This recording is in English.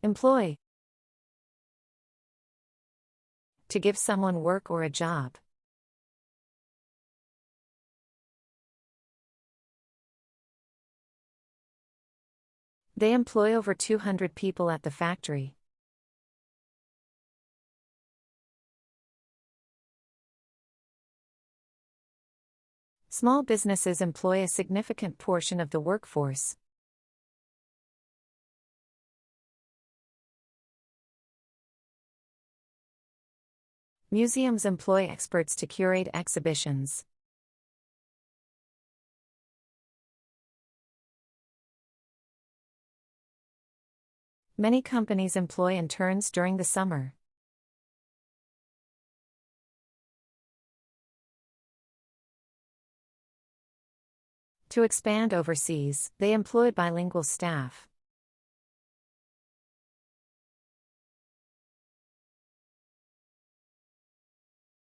Employ. To give someone work or a job. They employ over 200 people at the factory. Small businesses employ a significant portion of the workforce. Museums employ experts to curate exhibitions. Many companies employ interns during the summer. To expand overseas, they employ bilingual staff.